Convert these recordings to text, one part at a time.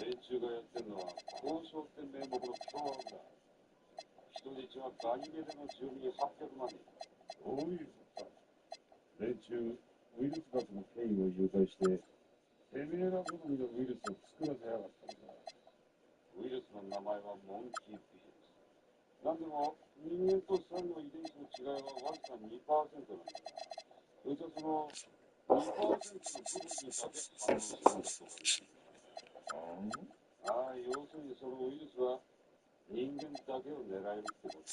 連中がやってるのは交渉って名目の共犯だ。人質はガニメデの住民800万人。どういうことだ。連中、ウイルス学の権威を誘拐して、てめえら好みのウイルスを作らせやがったんだ。ウイルスの名前はモンキービジネス。なんでも人間とサルの遺伝子の違いはわずか 2% なんだ。それじゃその 2% の部分にだけ反応するんだとかね。ああ、要するにそのウイルスは人間だけを狙えるってことだ。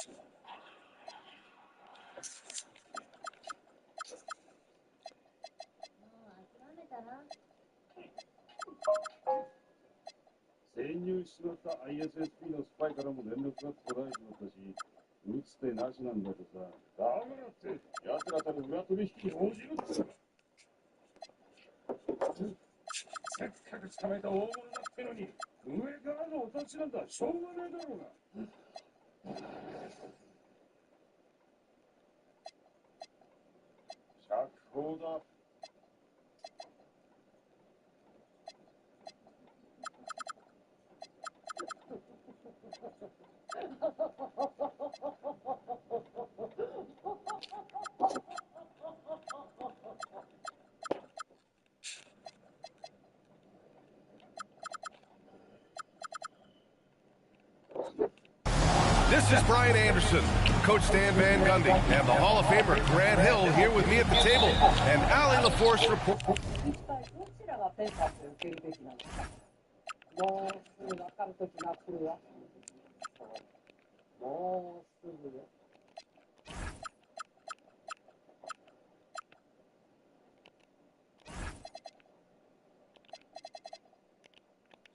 潜入しちまった ISSP のスパイからも連絡が途絶えてまったし、打つ手なしなんだとさ。だからって奴らたる裏取引に応じるってのか。せっかく捕まえた大物だってのに上からのお達しなんだ。しょうがねえだろうな。釈放だ。This is Brian Anderson, Coach Dan Van Gundy, and the Hall of Famer Grant Hill here with me at the table, and Allie LaForce report.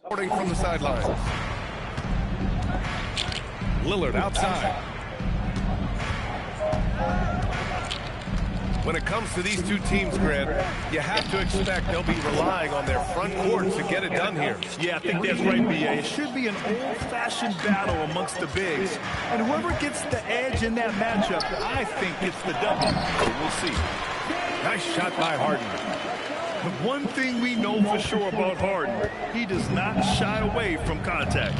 Reporting from the sidelines. Lillard outside. When it comes to these two teams, Grant, you have to expect they'll be relying on their front court to get it done here. Yeah, I think that's right, B.A. It should be an old-fashioned battle amongst the bigs. And whoever gets the edge in that matchup, I think gets the W. So we'll see. Nice shot by Harden. The one thing we know for sure about Harden, he does not shy away from contact.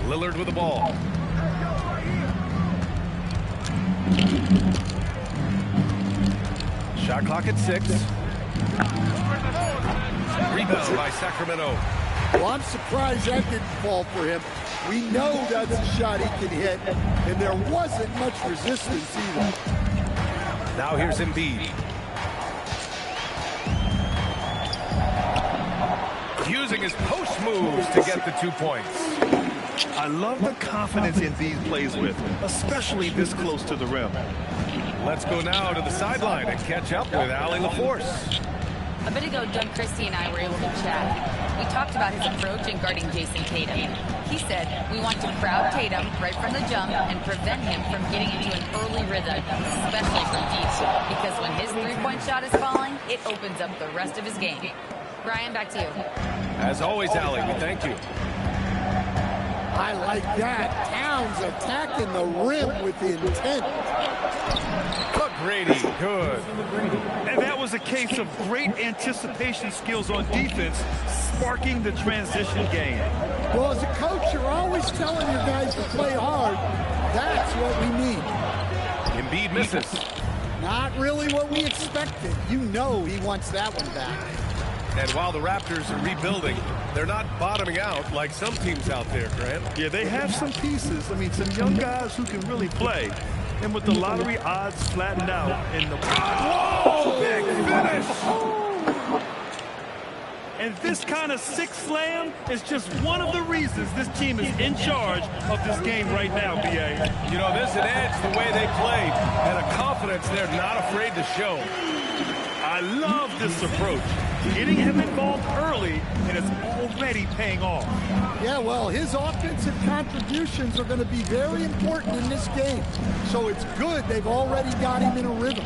Lillard with the ball. Shot clock at 6. Rebound by Sacramento. Well, I'm surprised that didn't fall for him. We know that's a shot he can hit, and there wasn't much resistance either. Now here's Embiid. Using his post moves to get the 2 points. I love the confidence Embiid plays with, especially this close to the rim. Let's go now to the sideline and catch up with Allie LaForce. A bit ago, Doug Christie and I were able to chat. We talked about his approach in guarding Jason Tatum. He said, we want to crowd Tatum right from the jump and prevent him from getting into an early rhythm, especially from deep. Because when his three-point shot is falling, it opens up the rest of his game. Brian, back to you. As always, Allie, we thank you. I like that. Towns attacking the rim with intent. Grady, good. And that was a case of great anticipation skills on defense, sparking the transition game. Well, as a coach, you're always telling your guys to play hard. That's what we need. Embiid misses. Not really what we expected. You know he wants that one back. And while the Raptors are rebuilding, they're not bottoming out like some teams out there, Grant. Yeah, they have some pieces. I mean, some young guys who can really play. And with the lottery odds flattened out in the... Whoa! Big finish! And this kind of six slam is just one of the reasons this team is in charge of this game right now, B.A. You know, there's an edge the way they play and a confidence they're not afraid to show. I love this approach. Getting him involved early, and it's already paying off. Yeah, well, his offensive contributions are going to be very important in this game. So it's good they've already got him in a rhythm.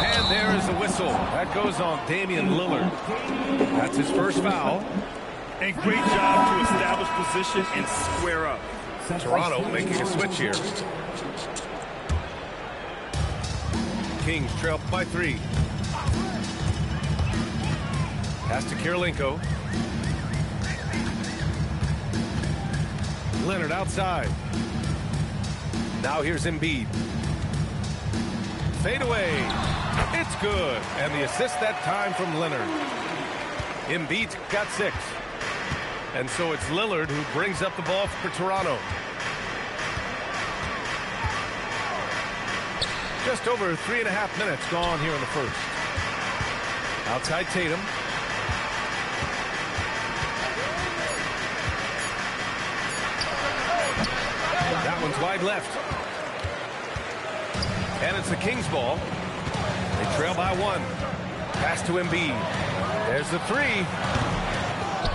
And there is the whistle. That goes on Damian Lillard. That's his first foul. And great job to establish position and square up. Toronto making a switch here. Kings trail by 3. Pass to Kirilenko. Leonard outside. Now here's Embiid. Fade away. It's good. And the assist that time from Leonard. Embiid's got 6. And so it's Lillard who brings up the ball for Toronto. Just over 3.5 minutes gone here in the first. Outside Tatum. That one's wide left. And it's the Kings ball. They trail by 1. Pass to Embiid. There's the 3.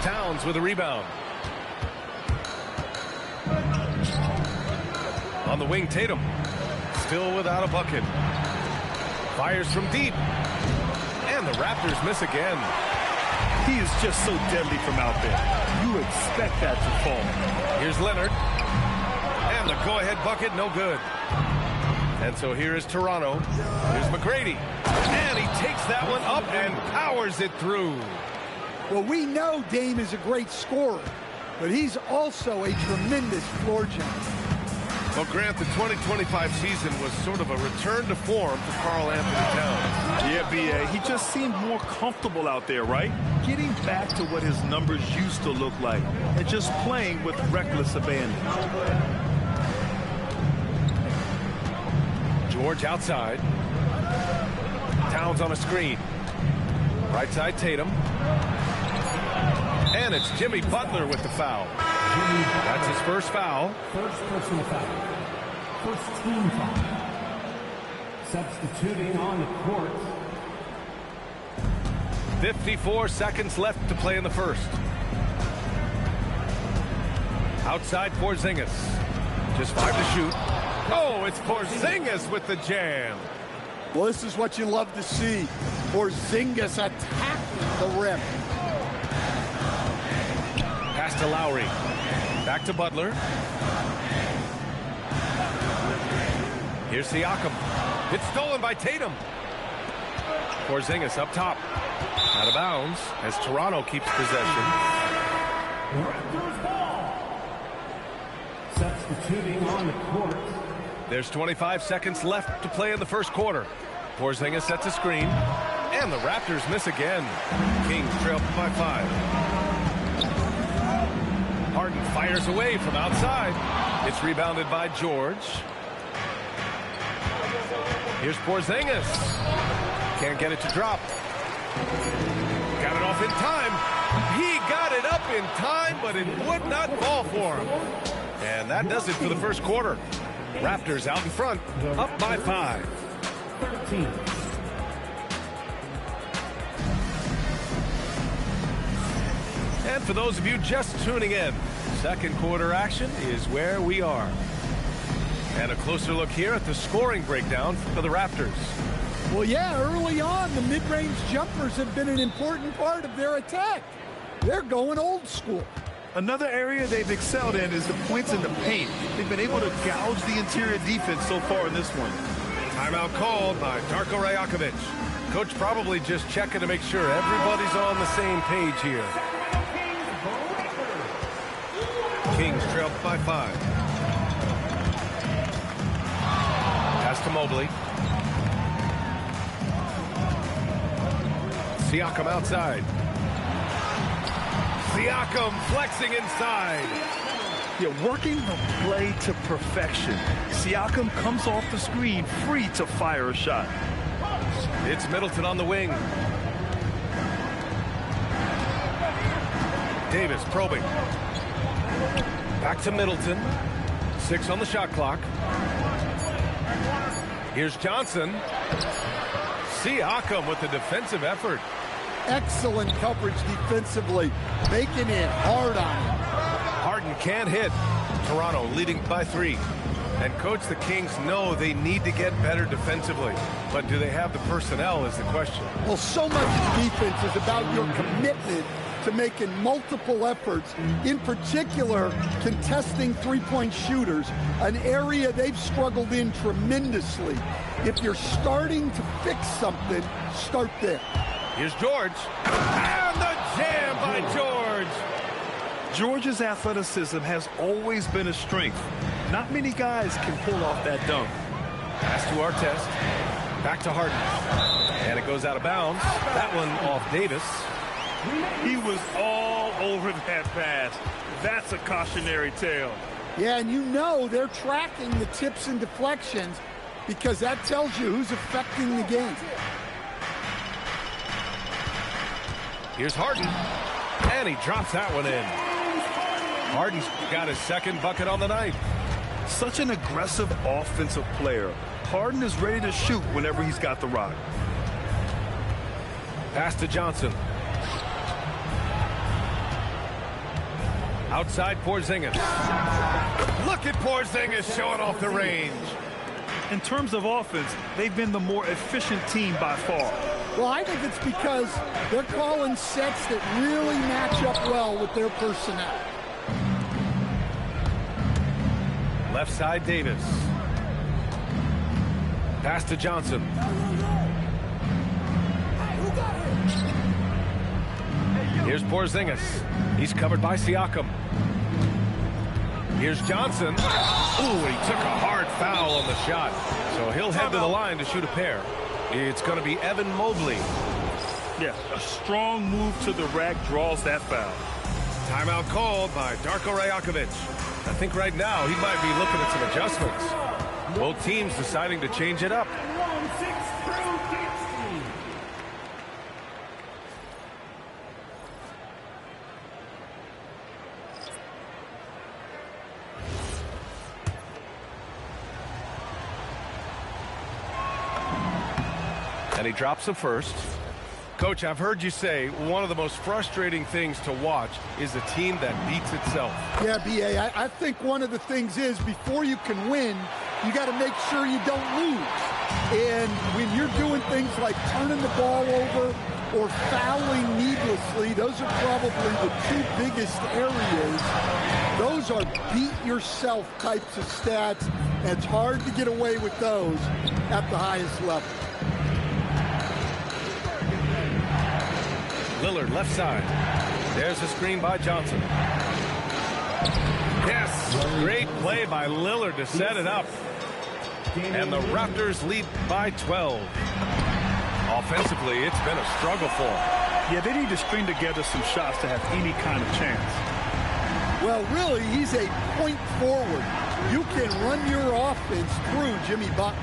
Towns with a rebound. On the wing, Tatum. Still without a bucket. Fires from deep. And the Raptors miss again. He is just so deadly from out there. You expect that to fall. Here's Leonard. And the go-ahead bucket, no good. And so here is Toronto. Here's McGrady. And he takes that one up and powers it through. Well, we know Dame is a great scorer, but he's also a tremendous floor general. Well, Grant, the 2025 season was sort of a return to form for Karl Anthony Towns. Yeah, B.A., he just seemed more comfortable out there, right? Getting back to what his numbers used to look like and just playing with reckless abandon. George outside. Towns on a screen. Right side, Tatum. And it's Jimmy Butler with the foul. That's his first foul. First personal foul. First team foul. Substituting on the court. 54 seconds left to play in the first. Outside Porzingis. Just 5 to shoot. Oh, it's Porzingis with the jam. Well, this is what you love to see. Porzingis attacking the rim. Pass to Lowry. Back to Butler. Here's Siakam. It's stolen by Tatum. Porzingis up top. Out of bounds as Toronto keeps possession. Raptors ball. Substituting on the court. There's 25 seconds left to play in the first quarter. Porzingis sets a screen. And the Raptors miss again. Kings trail by 5. Harden fires away from outside. It's rebounded by George. Here's Porzingis. Can't get it to drop. Got it off in time. He got it up in time, but it would not fall for him. And that does it for the first quarter. Raptors out in front, up by 5. 13. And for those of you just tuning in, second quarter action is where we are. And a closer look here at the scoring breakdown for the Raptors. Well, yeah, early on, the mid-range jumpers have been an important part of their attack. They're going old school. Another area they've excelled in is the points in the paint. They've been able to gouge the interior defense so far in this one. Timeout called by Darko Rajakovic. Coach probably just checking to make sure everybody's on the same page here. Kings trail by 5. Pass to Mobley. Siakam outside. Siakam flexing inside. Yeah, working the play to perfection. Siakam comes off the screen free to fire a shot. It's Middleton on the wing. Davis probing. Back to Middleton. 6 on the shot clock. Here's Johnson. Siakam with the defensive effort. Excellent coverage defensively, making it hard on him. Harden can't hit. Toronto leading by 3. And coach, the Kings know they need to get better defensively. But do they have the personnel is the question. Well, so much of defense is about your commitment to making multiple efforts, in particular contesting three-point shooters, an area they've struggled in tremendously. If you're starting to fix something, start there. Here's George. And the jam by George. George's athleticism has always been a strength. Not many guys can pull off that dunk. Pass to Artest. Back to Harden. And it goes out of bounds. That one off Davis. He was all over that pass. That's a cautionary tale. Yeah, and you know they're tracking the tips and deflections because that tells you who's affecting the game. Here's Harden. And he drops that one in. Harden's got his second bucket on the night. Such an aggressive offensive player. Harden is ready to shoot whenever he's got the rock. Pass to Johnson. Outside Porzingis. Look at Porzingis showing off the range. In terms of offense, they've been the more efficient team by far. Well, I think it's because they're calling sets that really match up well with their personnel. Left side Davis. Pass to Johnson. Here's Porzingis. He's covered by Siakam. Here's Johnson. Ooh, he took a hard foul on the shot. So he'll head to the line to shoot a pair. It's going to be Evan Mobley. Yeah, a strong move to the rack draws that foul. Timeout called by Darko Rajakovic. I think right now he might be looking at some adjustments. Both teams deciding to change it up. And he drops the first. Coach, I've heard you say one of the most frustrating things to watch is a team that beats itself. Yeah, B.A., I think one of the things is before you can win, you got to make sure you don't lose. And when you're doing things like turning the ball over or fouling needlessly, those are probably the two biggest areas. Those are beat-yourself types of stats, and it's hard to get away with those at the highest level. Lillard left side. There's a screen by Johnson. Yes, great play by Lillard to set it up. And the Raptors lead by 12. Offensively, it's been a struggle for them. Yeah, they need to string together some shots to have any kind of chance. Well, really, he's a point forward. You can run your offense through Jimmy Butler.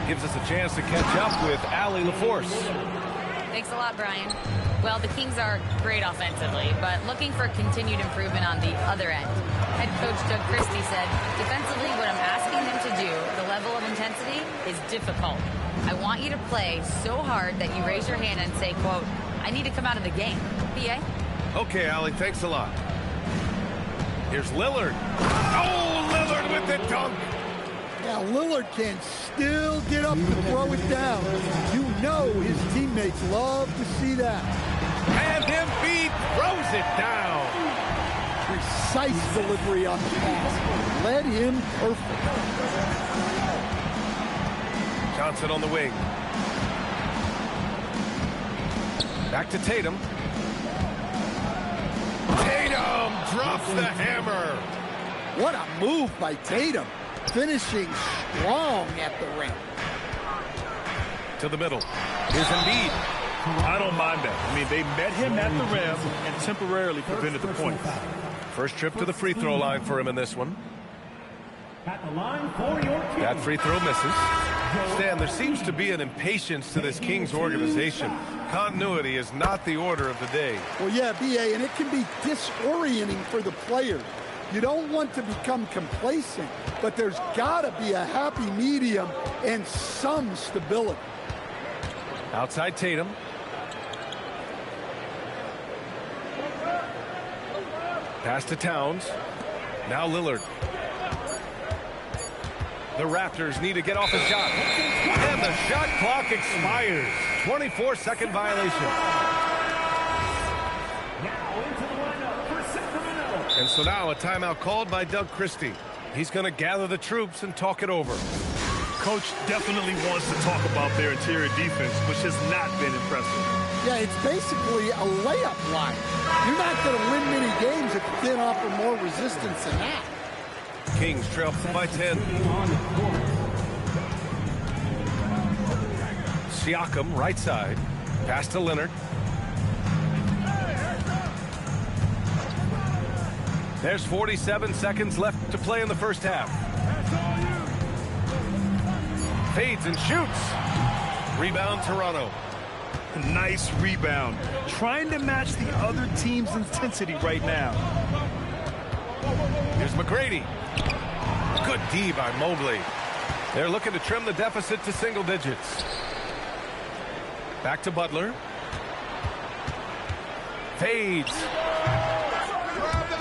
Gives us a chance to catch up with Allie LaForce. Thanks a lot, Brian. Well, the Kings are great offensively, but looking for continued improvement on the other end. Head coach Doug Christie said, defensively, what I'm asking them to do, the level of intensity, is difficult. I want you to play so hard that you raise your hand and say, quote, I need to come out of the game. B.A.? Okay, Allie, thanks a lot. Here's Lillard. Oh, Lillard with the dunk. Now, Lillard can still get up and throw it down. You know his teammates love to see that. And Embiid throws it down. Precise delivery on the pass. Led him perfect. Johnson on the wing. Back to Tatum. Tatum drops the hammer. What a move by Tatum. Finishing strong at the rim. To the middle. Here's Embiid. I don't mind that. I mean, they met him at the rim and temporarily prevented the point. First trip to the free throw line for him in this one. At the line for your team. That free throw misses. Stan, there seems to be an impatience to this Kings organization. Continuity is not the order of the day. Well, yeah, B.A., and it can be disorienting for the players. You don't want to become complacent, but there's got to be a happy medium and some stability. Outside Tatum. Pass to Towns. Now Lillard. The Raptors need to get off a shot. And the shot clock expires. 24-second violation. And so now a timeout called by Doug Christie. He's going to gather the troops and talk it over. Coach definitely wants to talk about their interior defense, which has not been impressive. Yeah, it's basically a layup line. You're not going to win many games if you can't offer more resistance than that. Kings trail by 10. Siakam, right side. Pass to Leonard. There's 47 seconds left to play in the first half. Fades and shoots. Rebound, Toronto. Nice rebound. Trying to match the other team's intensity right now. Here's McGrady. Good D by Mobley. They're looking to trim the deficit to single digits. Back to Butler. Fades.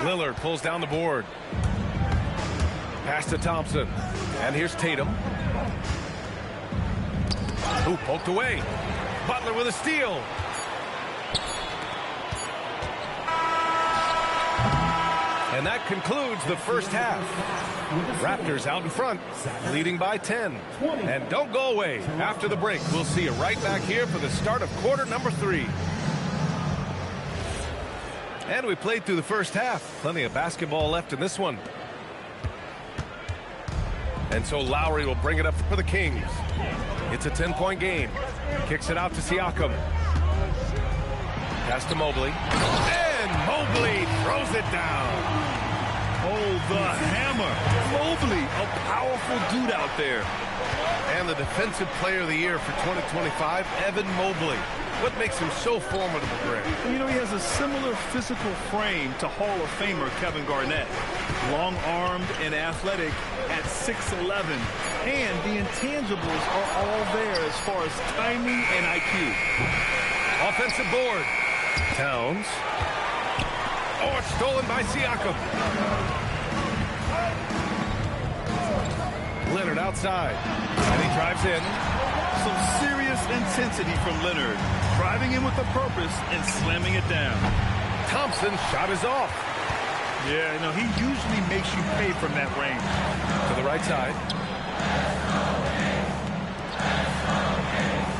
Lillard pulls down the board. Pass to Thompson. And here's Tatum. Ooh, poked away. Butler with a steal. And that concludes the first half. Raptors out in front, leading by 10. And don't go away. After the break, we'll see you right back here for the start of quarter number 3. And we played through the first half. Plenty of basketball left in this one. And so Lowry will bring it up for the Kings. It's a 10-point game. Kicks it out to Siakam. Pass to Mobley. And Mobley throws it down. Oh, the hammer. Mobley, a powerful dude out there. And the Defensive Player of the Year for 2025, Evan Mobley. What makes him so formidable, Greg? You know, he has a similar physical frame to Hall of Famer Kevin Garnett. Long-armed and athletic at 6'11". And the intangibles are all there as far as timing and IQ. Offensive board. Towns. Oh, it's stolen by Siakam. Leonard outside. And he drives in. Some serious intensity from Leonard. Driving in with a purpose and slamming it down. Thompson's shot is off. Yeah, you know, he usually makes you pay from that range. To the right side.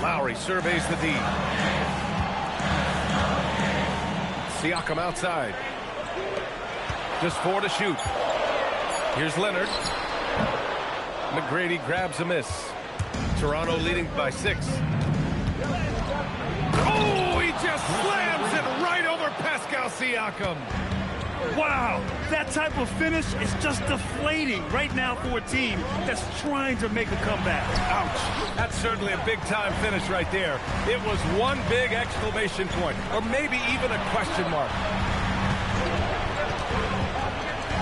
Lowry surveys the D. Siakam outside. Just 4 to shoot. Here's Leonard. McGrady grabs a miss. Toronto leading by 6. Oh, he just slams it right over Pascal Siakam. Wow, that type of finish is just deflating right now for a team that's trying to make a comeback. Ouch. That's certainly a big-time finish right there. It was one big exclamation point, or maybe even a question mark.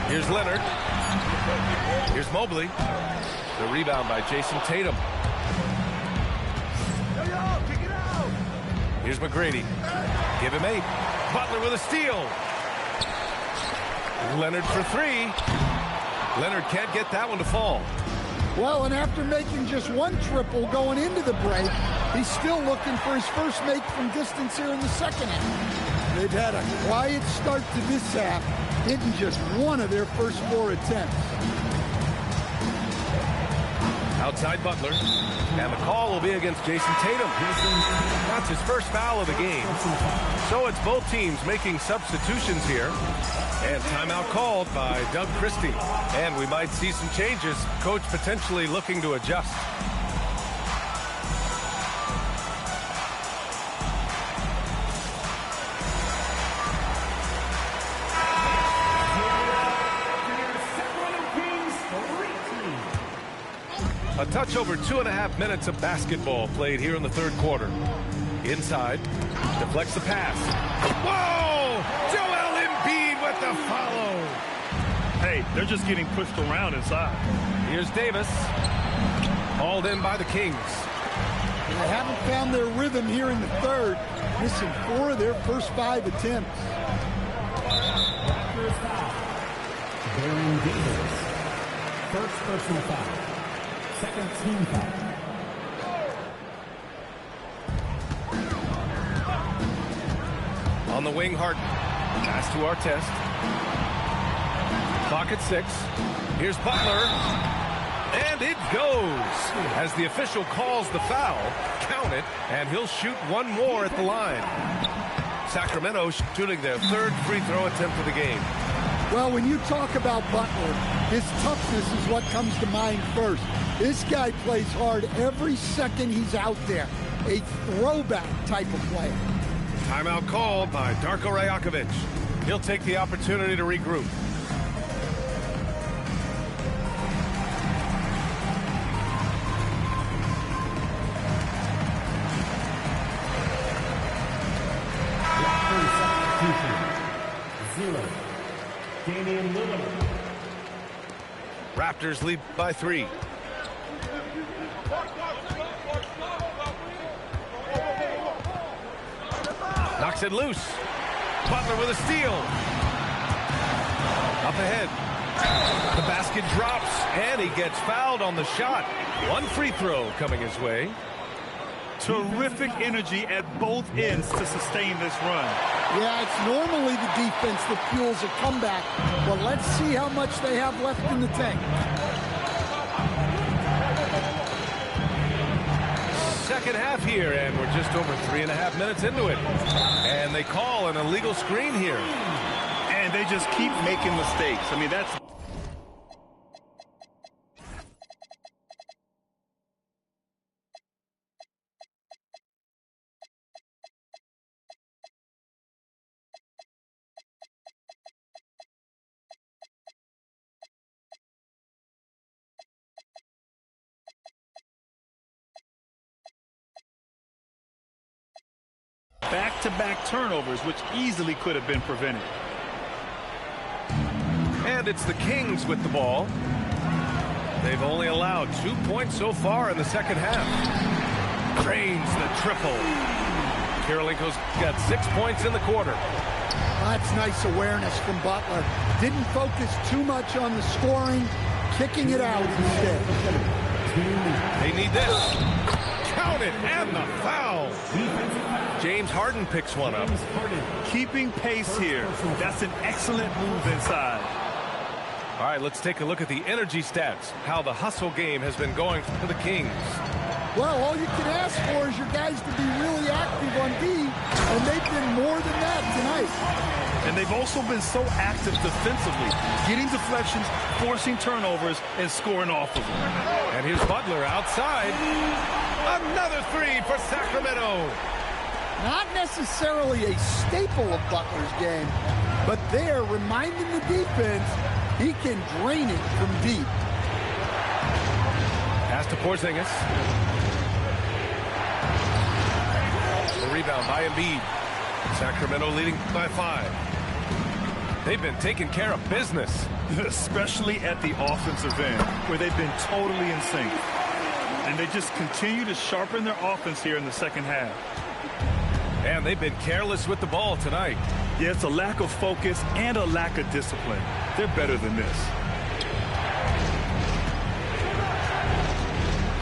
Here's Leonard. Here's Mobley. The rebound by Jason Tatum. Here's McGrady. Give him 8. Butler with a steal. Leonard for 3. Leonard can't get that one to fall. Well, and after making just one triple going into the break, he's still looking for his first make from distance here in the second half. They've had a quiet start to this half, hitting just one of their first 4 attempts. Outside Butler. And the call will be against Jason Tatum. That's his first foul of the game. So it's both teams making substitutions here. And timeout called by Doug Christie. And we might see some changes. Coach potentially looking to adjust. A touch over 2.5 minutes of basketball played here in the third quarter. Inside, deflects the pass. Whoa! Joel Embiid with the follow. Hey, they're just getting pushed around inside. Here's Davis. Hauled in by the Kings. They haven't found their rhythm here in the third, missing 4 of their first 5 attempts. Raptors foul. Baron Davis. First personal foul. Second team foul. On the wing, Harden. Pass to Artest. Clock at 6. Here's Butler. And it goes. As the official calls the foul, count it, and he'll shoot one more at the line. Sacramento shooting their third free throw attempt of the game. Well, when you talk about Butler, his toughness is what comes to mind first. This guy plays hard every second he's out there. A throwback type of player. Timeout called by Darko Rajakovic. He'll take the opportunity to regroup. Damian Lillard. Raptors lead by 3. Knocks it loose. Butler with a steal. Up ahead. The basket drops, and he gets fouled on the shot. One free throw coming his way. Terrific energy at both ends to sustain this run. Yeah, it's normally the defense that fuels a comeback, but let's see how much they have left in the tank. Second half here, and we're just over 3.5 minutes into it. And they call an illegal screen here. And they just keep making mistakes. I mean, that's... back-to-back turnovers, which easily could have been prevented. And it's the Kings with the ball. They've only allowed 2 points so far in the second half. Drains the triple. Karolinko's got 6 points in the quarter. That's nice awareness from Butler. Didn't focus too much on the scoring, kicking it out instead. They need this. Count it, and the foul. James Harden picks one up. Keeping pace here. That's an excellent move inside. All right, let's take a look at the energy stats, how the hustle game has been going for the Kings. Well, all you can ask for is your guys to be really active on D, and they've been more than that tonight. And they've also been so active defensively, getting deflections, forcing turnovers, and scoring off of them. And here's Butler outside. Another three for Sacramento. Not necessarily a staple of Butler's game, but they're reminding the defense he can drain it from deep. Pass to Porzingis. The rebound by Embiid. Sacramento leading by 5. They've been taking care of business. Especially at the offensive end, where they've been totally in sync. And they just continue to sharpen their offense here in the second half. And they've been careless with the ball tonight. Yeah, it's a lack of focus and a lack of discipline. They're better than this.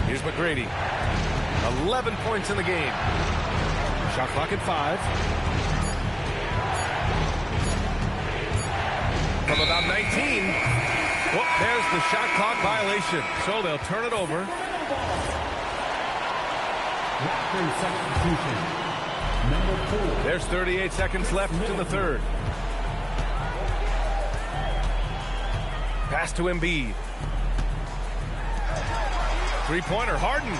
Here's McGrady. 11 points in the game. Shot clock at 5. From about 19. Well, there's the shot clock violation. So they'll turn it over. Substitution. Number 4. There's 38 seconds left in the third. Pass to Embiid. Three-pointer, Harden.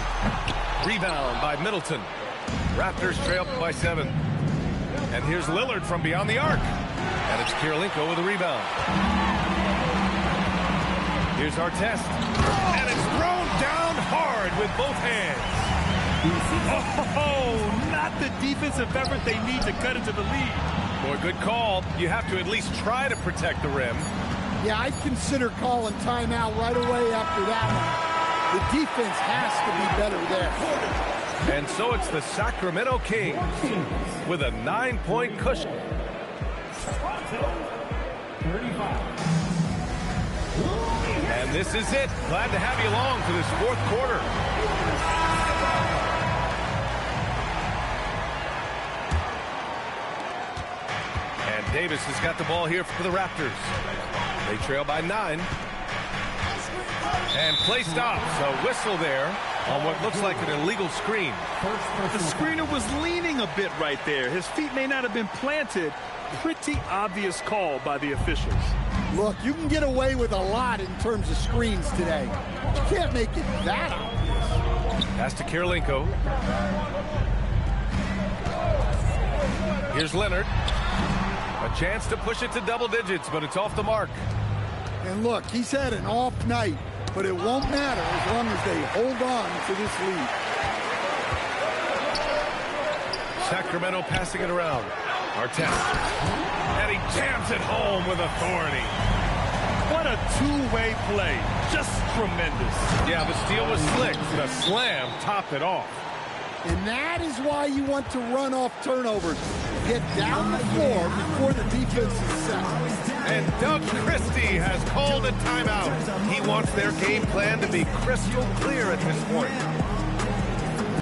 Rebound by Middleton. Raptors trail by 7. And here's Lillard from beyond the arc. And it's Karolinko with a rebound. Here's Artest. And it's thrown down hard with both hands. Oh, not the defensive effort they need to cut into the lead. Boy, good call. You have to at least try to protect the rim. Yeah, I'd consider calling timeout right away after that one. The defense has to be better there. And so it's the Sacramento Kings with a 9-point cushion. 35. And this is it. Glad to have you along for this fourth quarter. And Davis has got the ball here for the Raptors. They trail by 9. And play stops. A whistle there on what looks like an illegal screen. The screener was leaning a bit right there. His feet may not have been planted. Pretty obvious call by the officials. Look, you can get away with a lot in terms of screens today. You can't make it that obvious. Pass to Kirilenko. Here's Leonard. A chance to push it to double digits, but it's off the mark. And look, he's had an off night, but it won't matter as long as they hold on to this lead. Sacramento passing it around. Artest. And he jams it home with authority. What a two-way play. Just tremendous. Yeah, the steal was slick. The slam topped it off. And that is why you want to run off turnovers. Get down the floor before the defense is set. And Doug Christie has called a timeout. He wants their game plan to be crystal clear at this point.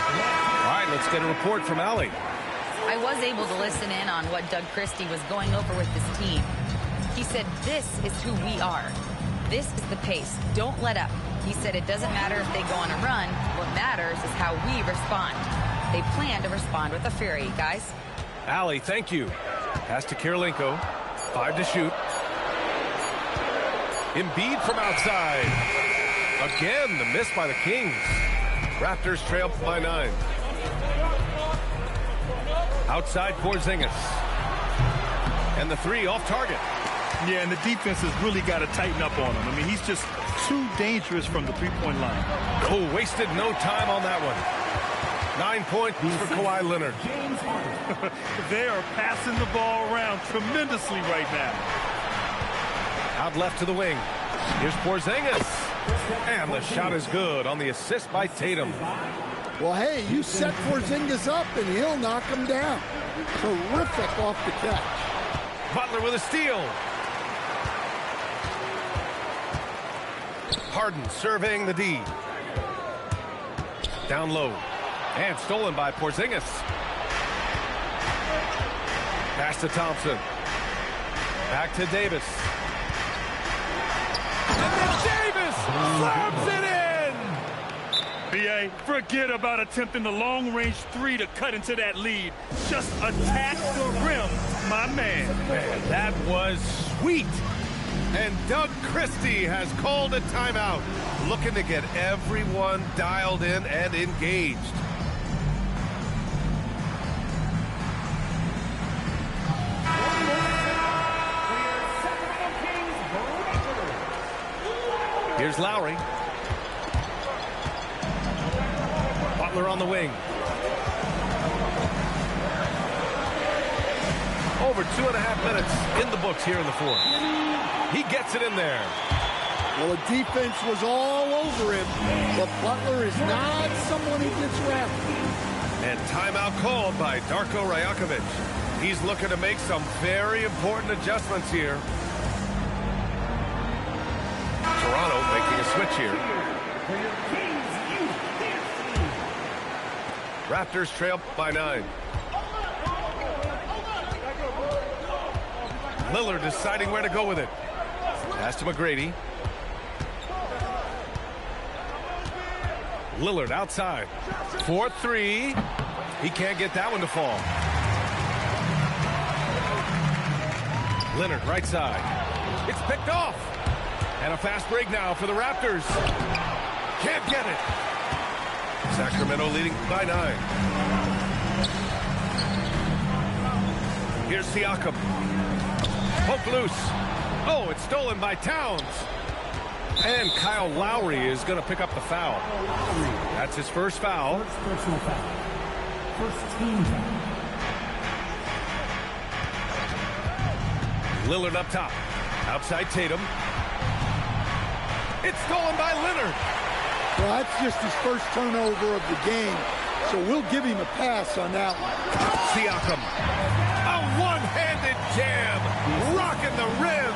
All right, let's get a report from Allie. I was able to listen in on what Doug Christie was going over with his team. He said, this is who we are. This is the pace. Don't let up. He said it doesn't matter if they go on a run. What matters is how we respond. They plan to respond with a fury, guys. Allie, thank you. Pass to Kirilenko. 5 to shoot. Embiid from outside. Again, the miss by the Kings. Raptors trail by 9. Outside Porzingis. And the 3 off target. Yeah, and the defense has really got to tighten up on him. I mean, he's just too dangerous from the three-point line. Oh, wasted no time on that one. 9 points for Kawhi Leonard. They are passing the ball around tremendously right now. Out left to the wing. Here's Porzingis. And the shot is good on the assist by Tatum. Well, hey, you set Porzingis up and he'll knock him down. Terrific off the catch. Butler with a steal. Harden surveying the D. Down low. And stolen by Porzingis. Pass to Thompson. Back to Davis. And then Davis slams it in! B.A., forget about attempting the long-range 3 to cut into that lead. Just attack the rim, my man. Man, that was sweet. And Doug Christie has called a timeout, looking to get everyone dialed in and engaged. Here's Lowry. Butler on the wing. Over 2.5 minutes in the books here in the fourth. He gets it in there. Well, the defense was all over him, but Butler is not someone who gets wrapped. And timeout called by Darko Rajakovic. He's looking to make some very important adjustments here. Toronto making a switch here. Raptors trail by 9. Lillard deciding where to go with it. Pass to McGrady. Lillard outside. 4-3. He can't get that one to fall. Leonard right side. It's picked off. And a fast break now for the Raptors. Can't get it. Sacramento leading by 9. Here's Siakam. Poke loose. Oh, it's stolen by Towns. And Kyle Lowry is going to pick up the foul. That's his first foul. First personal foul. First team foul. Lillard up top. Outside Tatum. It's stolen by Leonard. Well, that's just his first turnover of the game, so we'll give him a pass on that one. Siakam. A one-handed jam. Rocking the rim.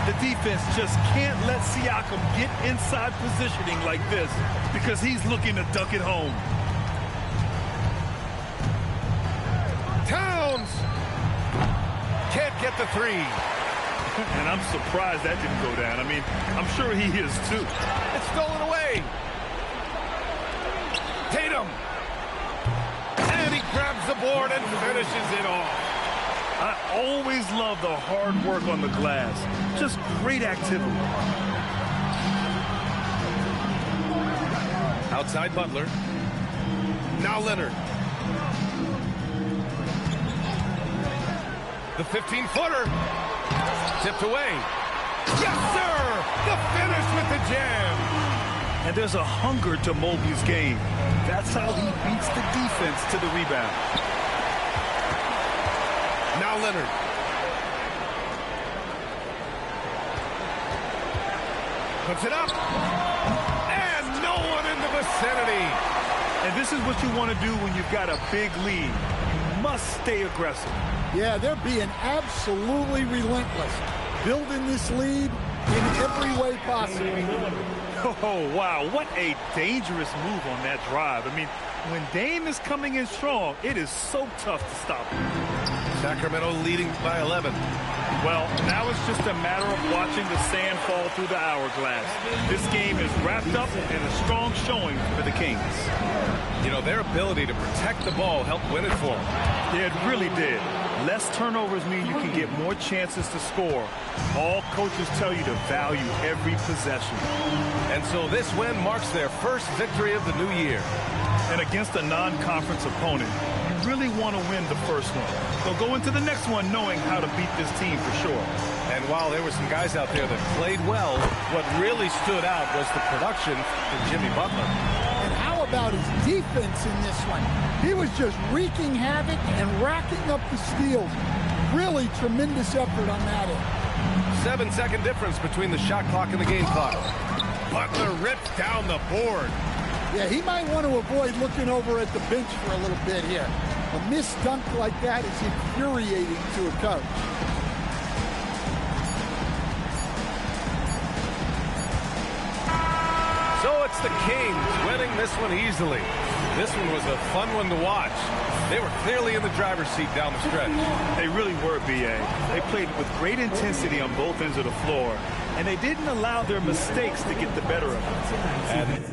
The defense just can't let Siakam get inside positioning like this because he's looking to dunk it home. Towns can't get the three. And I'm surprised that didn't go down. I mean, I'm sure he is too. It's stolen away. Tatum. And he grabs the board and finishes it off. I always love the hard work on the glass. Just great activity. Outside Butler. Now Leonard. The 15-footer. Tipped away. Yes, sir! The finish with the jam. And there's a hunger to Mobley's game. That's how he beats the defense to the rebound. Now Leonard. Puts it up. And no one in the vicinity. And this is what you want to do when you've got a big lead. You must stay aggressive. Yeah, they're being absolutely relentless, building this lead in every way possible. Oh, wow. What a dangerous move on that drive. I mean, when Dame is coming in strong, it is so tough to stop him. Sacramento leading by 11. Well, now it's just a matter of watching the sand fall through the hourglass. This game is wrapped up in a strong showing for the Kings. You know, their ability to protect the ball helped win it for them. Yeah, it really did. Less turnovers mean you can get more chances to score. All coaches tell you to value every possession. And so this win marks their first victory of the new year. And against a non-conference opponent, you really want to win the first one. So go into the next one knowing how to beat this team for sure. And while there were some guys out there that played well, what really stood out was the production from Jimmy Butler. And how about his defense in this one? He was just wreaking havoc and racking up the steals. Really tremendous effort on that end. 7-second difference between the shot clock and the game clock. Butler rips down the board. Yeah, he might want to avoid looking over at the bench for a little bit here. A missed dunk like that is infuriating to a coach. So it's the Kings winning this one easily. This one was a fun one to watch. They were clearly in the driver's seat down the stretch. They really were, B.A. They played with great intensity on both ends of the floor, and they didn't allow their mistakes to get the better of them. And